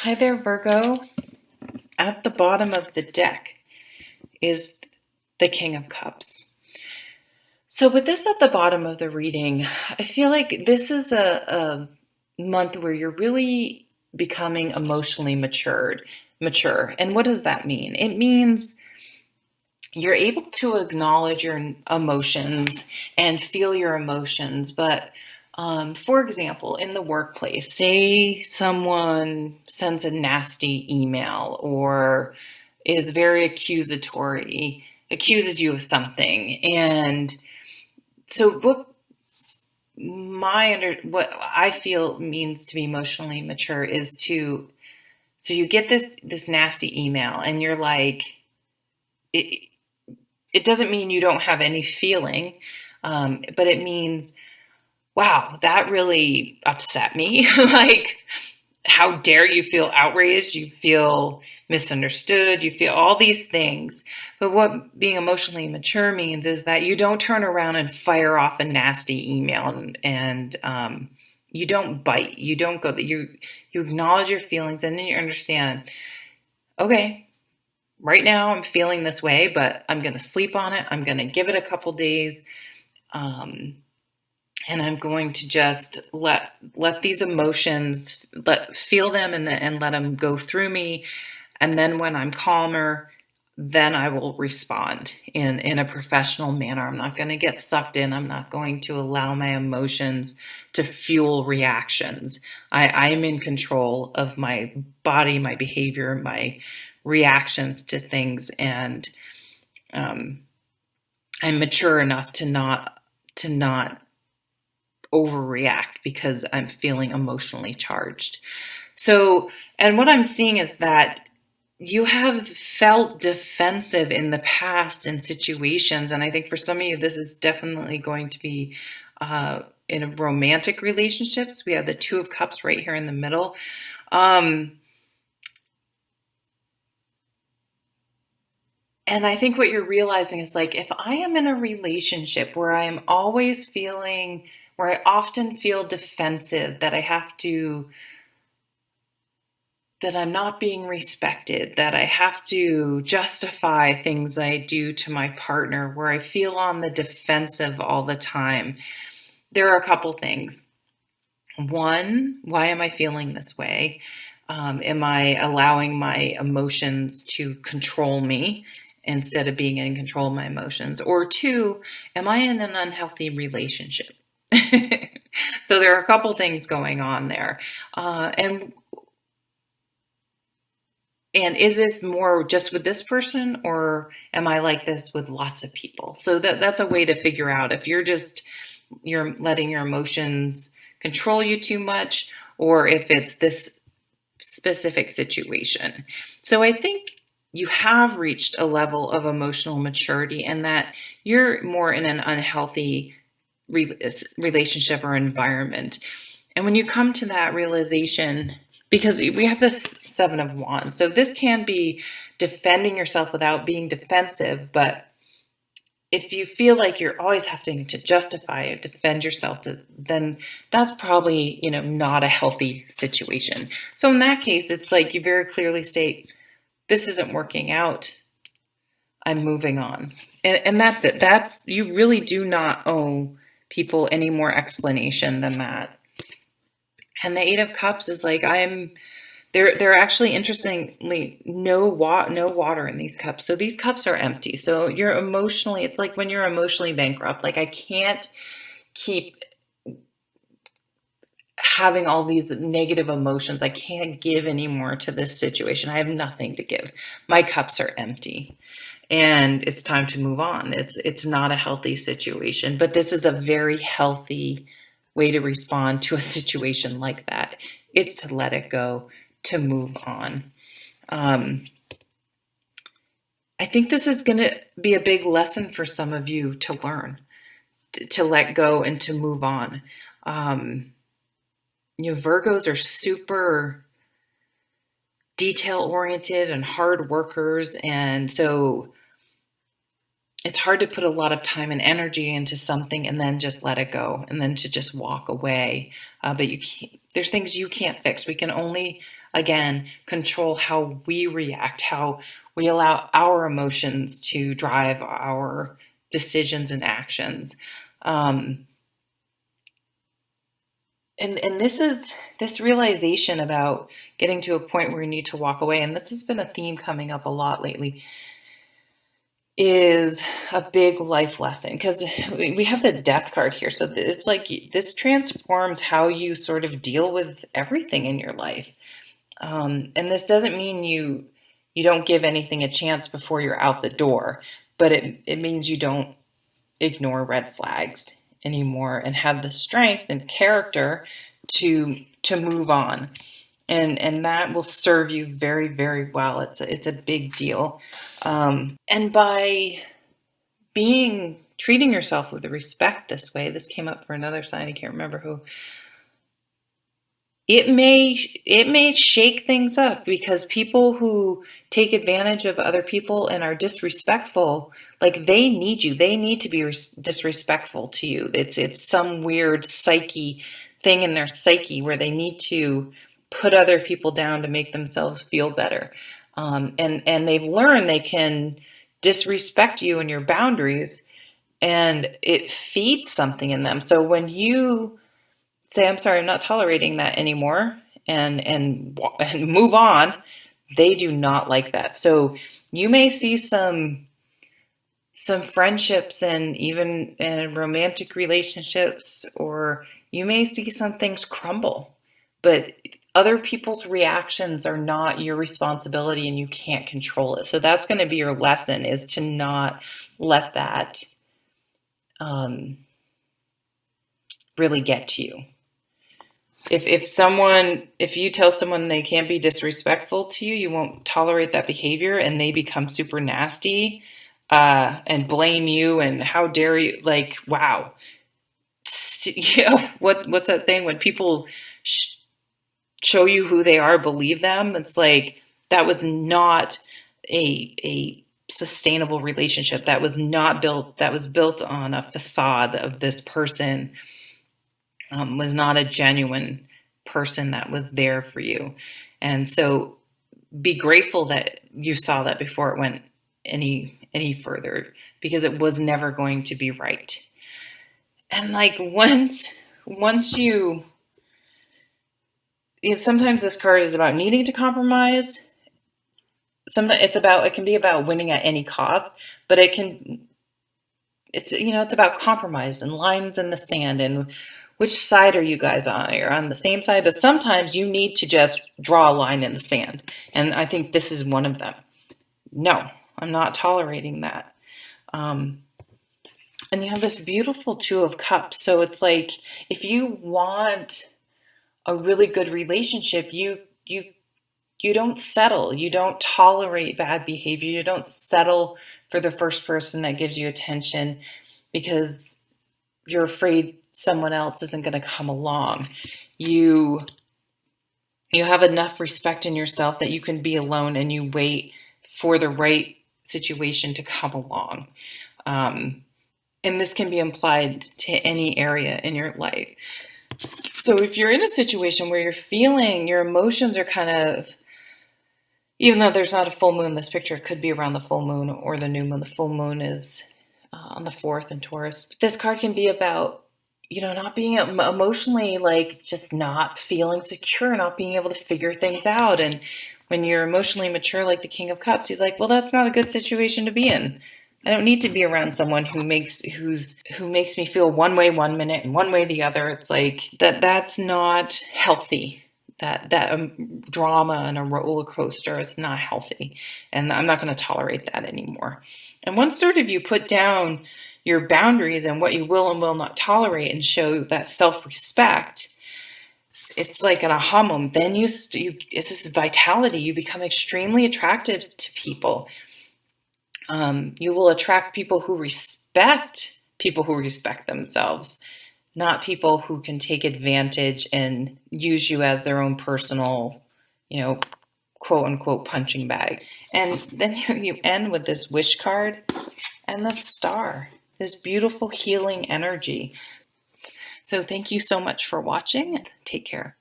Hi there, Virgo. At the bottom of the deck is the King of Cups. So, with this at the bottom of the reading, I feel like this is a month where you're really becoming emotionally mature. And what does that mean? It means you're able to acknowledge your emotions and feel your emotions. But for example, in the workplace, say someone sends a nasty email or is very accusatory, accuses you of something. And so what I feel means to be emotionally mature is so you get this nasty email and you're like, it, it doesn't mean you don't have any feeling, but it means, wow, that really upset me. Like, how dare you feel outraged? You feel misunderstood. You feel all these things. But what being emotionally mature means is that you don't turn around and fire off a nasty email and you don't bite. You don't go. You acknowledge your feelings and then you understand. Okay, right now I'm feeling this way, but I'm going to sleep on it. I'm going to give it a couple days. Um, and I'm going to just let these emotions feel them and let them go through me. And then when I'm calmer, then I will respond in a professional manner. I'm not going to get sucked in. I'm not going to allow my emotions to fuel reactions. I'm in control of my body, my behavior, my reactions to things, and um, I'm mature enough to not overreact because I'm feeling emotionally charged. So, and what I'm seeing is that you have felt defensive in the past in situations. And I think for some of you, this is definitely going to be in romantic relationships. We have the Two of Cups right here in the middle. And I think what you're realizing is like, if I am in a relationship where I am always feeling, where I often feel defensive, that I'm not being respected, that I have to justify things I do to my partner, where I feel on the defensive all the time, there are a couple things. One, why am I feeling this way? Am I allowing my emotions to control me instead of being in control of my emotions? Or two, am I in an unhealthy relationship? So there are a couple things going on there. And is this more just with this person, or am I like this with lots of people? So that's a way to figure out if you're letting your emotions control you too much, or if it's this specific situation. So I think you have reached a level of emotional maturity and that you're more in an unhealthy relationship or environment. And when you come to that realization, because we have this Seven of Wands, so this can be defending yourself without being defensive, but if you feel like you're always having to justify or defend yourself, then that's probably, not a healthy situation. So in that case, it's like you very clearly state, this isn't working out. I'm moving on. And that's it. You really do not owe people any more explanation than that. And the Eight of Cups is like, they're actually interestingly no water in these cups. So these cups are empty. So it's like when you're emotionally bankrupt, like I can't keep having all these negative emotions. I can't give anymore to this situation. I have nothing to give. My cups are empty. And it's time to move on. It's not a healthy situation, but this is a very healthy way to respond to a situation like that. It's to let it go, to move on. I think this is going to be a big lesson for some of you to learn, to let go and to move on. Virgos are super detail oriented and hard workers. And so it's hard to put a lot of time and energy into something and then just let it go and then to just walk away. But you can't, there's things you can't fix. We can only, again, control how we react, how we allow our emotions to drive our decisions and actions. Um, and this is this realization about getting to a point where you need to walk away. And this has been a theme coming up a lot lately, is a big life lesson, because we have the death card here. So it's like this transforms how you sort of deal with everything in your life. And this doesn't mean you don't give anything a chance before you're out the door, but it means you don't ignore red flags anymore and have the strength and character to move on. And that will serve you very, very well. It's a big deal. And by treating yourself with respect this way, this came up for another sign, I can't remember who. It may shake things up, because people who take advantage of other people and are disrespectful, like, they need you. They need to be disrespectful to you. It's some weird psyche thing in their psyche where they need to put other people down to make themselves feel better. And they've learned they can disrespect you and your boundaries, and it feeds something in them. So when you say, I'm sorry, I'm not tolerating that anymore, and move on, they do not like that. So you may see some friendships and even in romantic relationships, or you may see some things crumble, but other people's reactions are not your responsibility and you can't control it. So that's going to be your lesson, is to not let that really get to you. If you tell someone they can't be disrespectful to you, you won't tolerate that behavior, and they become super nasty, and blame you, and how dare you, like, wow. You know, what's that saying? When people show you who they are, believe them. It's like, that was not a sustainable relationship. That was not built. That was built on a facade of this person. Was not a genuine person that was there for you. And so be grateful that you saw that before it went any further, because it was never going to be right. And like, once you know, sometimes this card is about needing to compromise. Sometimes it can be about winning at any cost, but it's about compromise and lines in the sand, and which side are you guys on? You're on the same side, but sometimes you need to just draw a line in the sand. And I think this is one of them. No, I'm not tolerating that. And you have this beautiful Two of Cups. So it's like, if you want a really good relationship, you don't settle. You don't tolerate bad behavior. You don't settle for the first person that gives you attention, because you're afraid someone else isn't going to come along. You have enough respect in yourself that you can be alone, and you wait for the right situation to come along. And this can be applied to any area in your life. So if you're in a situation where you're feeling your emotions are kind of, even though there's not a full moon, this picture could be around the full moon or the new moon. The full moon is on the 4th in Taurus. This card can be about, not being emotionally, like, just not feeling secure, not being able to figure things out. And when you're emotionally mature, like the King of Cups, he's like, well, that's not a good situation to be in. I don't need to be around someone who makes me feel one way one minute and one way the other. It's like, that's not healthy. That drama and a roller coaster is not healthy, and I'm not going to tolerate that anymore. And once sort of you put down your boundaries and what you will and will not tolerate, and show that self-respect, it's like an aha moment. Then it's this vitality. You become extremely attractive to people. You will attract people who respect themselves, not people who can take advantage and use you as their own personal, quote unquote punching bag. And then you end with this wish card. and the star, this beautiful healing energy. So thank you so much for watching. Take care.